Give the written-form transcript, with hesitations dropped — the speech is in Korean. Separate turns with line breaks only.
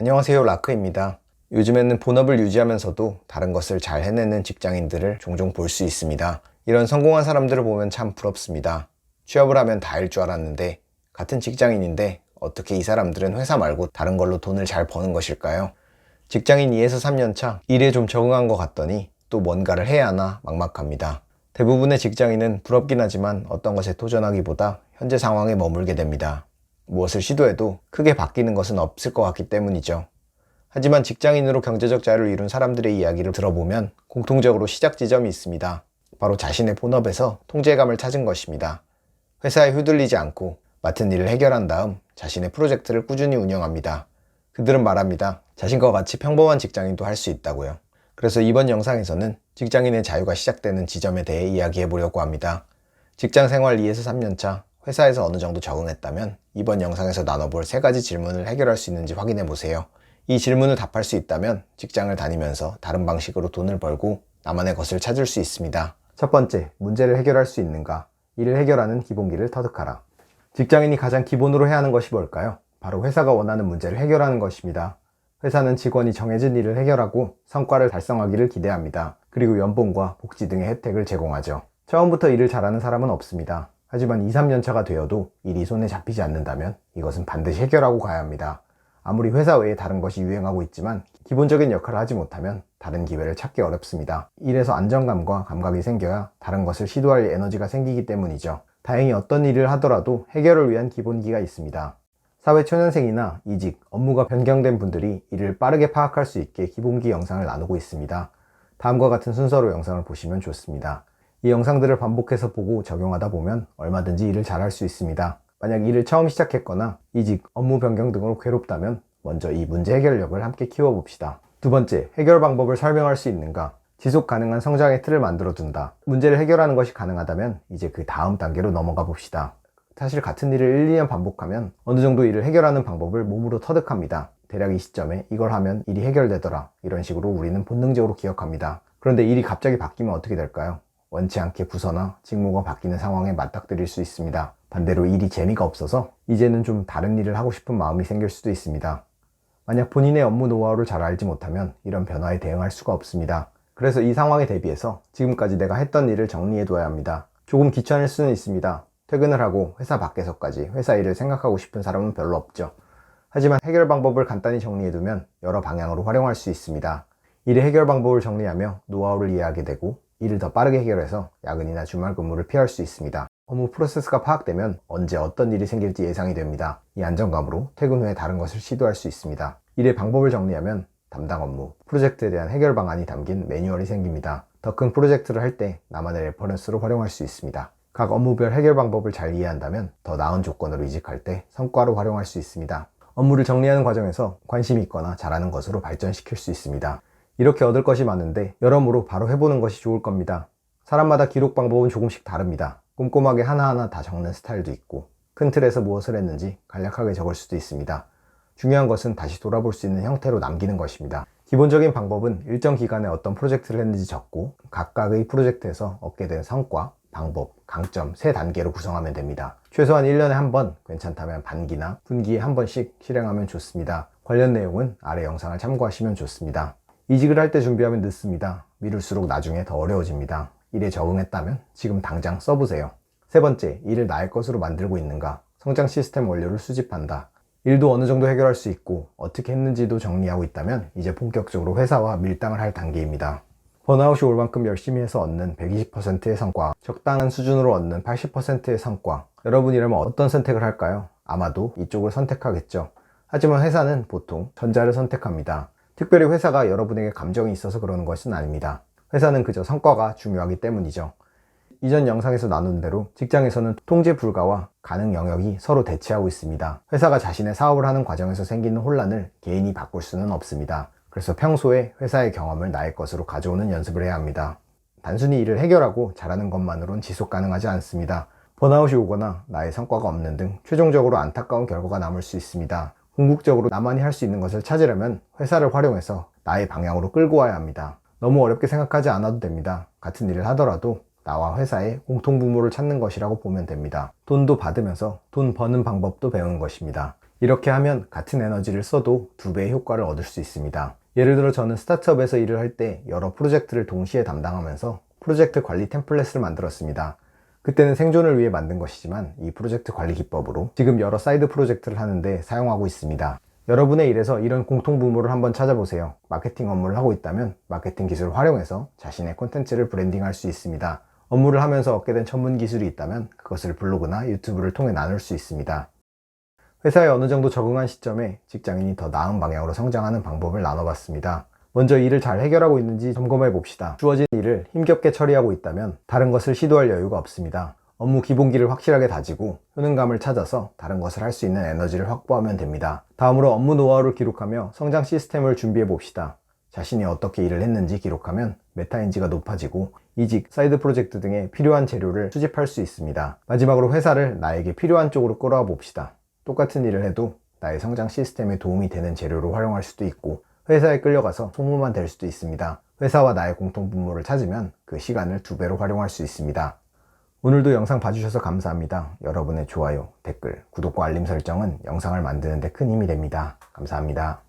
안녕하세요, 라크입니다. 요즘에는 본업을 유지하면서도 다른 것을 잘 해내는 직장인들을 종종 볼 수 있습니다. 이런 성공한 사람들을 보면 참 부럽습니다. 취업을 하면 다일 줄 알았는데 같은 직장인인데 어떻게 이 사람들은 회사 말고 다른 걸로 돈을 잘 버는 것일까요? 직장인 2에서 3년 차 일에 좀 적응한 것 같더니 또 뭔가를 해야 하나 막막합니다. 대부분의 직장인은 부럽긴 하지만 어떤 것에 도전하기보다 현재 상황에 머물게 됩니다. 무엇을 시도해도 크게 바뀌는 것은 없을 것 같기 때문이죠. 하지만 직장인으로 경제적 자유를 이룬 사람들의 이야기를 들어보면 공통적으로 시작 지점이 있습니다. 바로 자신의 본업에서 통제감을 찾은 것입니다. 회사에 휘둘리지 않고 맡은 일을 해결한 다음 자신의 프로젝트를 꾸준히 운영합니다. 그들은 말합니다. 자신과 같이 평범한 직장인도 할 수 있다고요. 그래서 이번 영상에서는 직장인의 자유가 시작되는 지점에 대해 이야기해 보려고 합니다. 직장 생활 2에서 3년 차, 회사에서 어느 정도 적응했다면 이번 영상에서 나눠볼 3가지 질문을 해결할 수 있는지 확인해 보세요. 이 질문을 답할 수 있다면 직장을 다니면서 다른 방식으로 돈을 벌고 나만의 것을 찾을 수 있습니다. 첫 번째, 문제를 해결할 수 있는가? 이를 해결하는 기본기를 터득하라. 직장인이 가장 기본으로 해야 하는 것이 뭘까요? 바로 회사가 원하는 문제를 해결하는 것입니다. 회사는 직원이 정해진 일을 해결하고 성과를 달성하기를 기대합니다. 그리고 연봉과 복지 등의 혜택을 제공하죠. 처음부터 일을 잘하는 사람은 없습니다. 하지만 2, 3년 차가 되어도 일이 손에 잡히지 않는다면 이것은 반드시 해결하고 가야 합니다. 아무리 회사 외에 다른 것이 유행하고 있지만 기본적인 역할을 하지 못하면 다른 기회를 찾기 어렵습니다. 일에서 안정감과 감각이 생겨야 다른 것을 시도할 에너지가 생기기 때문이죠. 다행히 어떤 일을 하더라도 해결을 위한 기본기가 있습니다. 사회 초년생이나 이직, 업무가 변경된 분들이 이를 빠르게 파악할 수 있게 기본기 영상을 나누고 있습니다. 다음과 같은 순서로 영상을 보시면 좋습니다. 이 영상들을 반복해서 보고 적용하다 보면 얼마든지 일을 잘할 수 있습니다. 만약 일을 처음 시작했거나 이직, 업무 변경 등으로 괴롭다면 먼저 이 문제 해결력을 함께 키워봅시다. 두 번째, 해결 방법을 설명할 수 있는가? 지속 가능한 성장의 틀을 만들어 둔다. 문제를 해결하는 것이 가능하다면 이제 그 다음 단계로 넘어가 봅시다. 사실 같은 일을 1, 2년 반복하면 어느 정도 일을 해결하는 방법을 몸으로 터득합니다. 대략 이 시점에 이걸 하면 일이 해결되더라. 이런 식으로 우리는 본능적으로 기억합니다. 그런데 일이 갑자기 바뀌면 어떻게 될까요? 원치 않게 부서나 직무가 바뀌는 상황에 맞닥뜨릴 수 있습니다. 반대로 일이 재미가 없어서 이제는 좀 다른 일을 하고 싶은 마음이 생길 수도 있습니다. 만약 본인의 업무 노하우를 잘 알지 못하면 이런 변화에 대응할 수가 없습니다. 그래서 이 상황에 대비해서 지금까지 내가 했던 일을 정리해 둬야 합니다. 조금 귀찮을 수는 있습니다. 퇴근을 하고 회사 밖에서까지 회사 일을 생각하고 싶은 사람은 별로 없죠. 하지만 해결 방법을 간단히 정리해 두면 여러 방향으로 활용할 수 있습니다. 일의 해결 방법을 정리하며 노하우를 이해하게 되고 일을 더 빠르게 해결해서 야근이나 주말 근무를 피할 수 있습니다. 업무 프로세스가 파악되면 언제 어떤 일이 생길지 예상이 됩니다. 이 안정감으로 퇴근 후에 다른 것을 시도할 수 있습니다. 일의 방법을 정리하면 담당 업무, 프로젝트에 대한 해결 방안이 담긴 매뉴얼이 생깁니다. 더 큰 프로젝트를 할 때 나만의 레퍼런스로 활용할 수 있습니다. 각 업무별 해결 방법을 잘 이해한다면 더 나은 조건으로 이직할 때 성과로 활용할 수 있습니다. 업무를 정리하는 과정에서 관심이 있거나 잘하는 것으로 발전시킬 수 있습니다. 이렇게 얻을 것이 많은데 여러모로 바로 해보는 것이 좋을 겁니다. 사람마다 기록 방법은 조금씩 다릅니다. 꼼꼼하게 하나하나 다 적는 스타일도 있고 큰 틀에서 무엇을 했는지 간략하게 적을 수도 있습니다. 중요한 것은 다시 돌아볼 수 있는 형태로 남기는 것입니다. 기본적인 방법은 일정 기간에 어떤 프로젝트를 했는지 적고 각각의 프로젝트에서 얻게 된 성과, 방법, 강점 3단계로 구성하면 됩니다. 최소한 1년에 한 번, 괜찮다면 반기나 분기에 한 번씩 실행하면 좋습니다. 관련 내용은 아래 영상을 참고하시면 좋습니다. 이직을 할 때 준비하면 늦습니다. 미룰수록 나중에 더 어려워집니다. 일에 적응했다면 지금 당장 써보세요. 세 번째, 일을 나의 것으로 만들고 있는가? 성장 시스템 원료를 수집한다. 일도 어느 정도 해결할 수 있고 어떻게 했는지도 정리하고 있다면 이제 본격적으로 회사와 밀당을 할 단계입니다. 번아웃이 올 만큼 열심히 해서 얻는 120%의 성과, 적당한 수준으로 얻는 80%의 성과. 여러분이라면 어떤 선택을 할까요? 아마도 이쪽을 선택하겠죠. 하지만 회사는 보통 전자를 선택합니다. 특별히 회사가 여러분에게 감정이 있어서 그러는 것은 아닙니다. 회사는 그저 성과가 중요하기 때문이죠. 이전 영상에서 나눈 대로 직장에서는 통제 불가와 가능 영역이 서로 대치하고 있습니다. 회사가 자신의 사업을 하는 과정에서 생기는 혼란을 개인이 바꿀 수는 없습니다. 그래서 평소에 회사의 경험을 나의 것으로 가져오는 연습을 해야 합니다. 단순히 일을 해결하고 잘하는 것만으로는 지속 가능하지 않습니다. 번아웃이 오거나 나의 성과가 없는 등 최종적으로 안타까운 결과가 남을 수 있습니다. 궁극적으로 나만이 할 수 있는 것을 찾으려면 회사를 활용해서 나의 방향으로 끌고 와야 합니다. 너무 어렵게 생각하지 않아도 됩니다. 같은 일을 하더라도 나와 회사의 공통분모를 찾는 것이라고 보면 됩니다. 돈도 받으면서 돈 버는 방법도 배우는 것입니다. 이렇게 하면 같은 에너지를 써도 2배의 효과를 얻을 수 있습니다. 예를 들어 저는 스타트업에서 일을 할 때 여러 프로젝트를 동시에 담당하면서 프로젝트 관리 템플릿을 만들었습니다. 그때는 생존을 위해 만든 것이지만 이 프로젝트 관리 기법으로 지금 여러 사이드 프로젝트를 하는데 사용하고 있습니다. 여러분의 일에서 이런 공통 분모를 한번 찾아보세요. 마케팅 업무를 하고 있다면 마케팅 기술을 활용해서 자신의 콘텐츠를 브랜딩할 수 있습니다. 업무를 하면서 얻게 된 전문 기술이 있다면 그것을 블로그나 유튜브를 통해 나눌 수 있습니다. 회사에 어느 정도 적응한 시점에 직장인이 더 나은 방향으로 성장하는 방법을 나눠봤습니다. 먼저 일을 잘 해결하고 있는지 점검해 봅시다. 주어진 일을 힘겹게 처리하고 있다면 다른 것을 시도할 여유가 없습니다. 업무 기본기를 확실하게 다지고 효능감을 찾아서 다른 것을 할 수 있는 에너지를 확보하면 됩니다. 다음으로 업무 노하우를 기록하며 성장 시스템을 준비해 봅시다. 자신이 어떻게 일을 했는지 기록하면 메타인지가 높아지고 이직, 사이드 프로젝트 등에 필요한 재료를 수집할 수 있습니다. 마지막으로 회사를 나에게 필요한 쪽으로 끌어와 봅시다. 똑같은 일을 해도 나의 성장 시스템에 도움이 되는 재료로 활용할 수도 있고 회사에 끌려가서 소모만 될 수도 있습니다. 회사와 나의 공통 분모를 찾으면 그 시간을 2배로 활용할 수 있습니다. 오늘도 영상 봐주셔서 감사합니다. 여러분의 좋아요, 댓글, 구독과 알림 설정은 영상을 만드는 데 큰 힘이 됩니다. 감사합니다.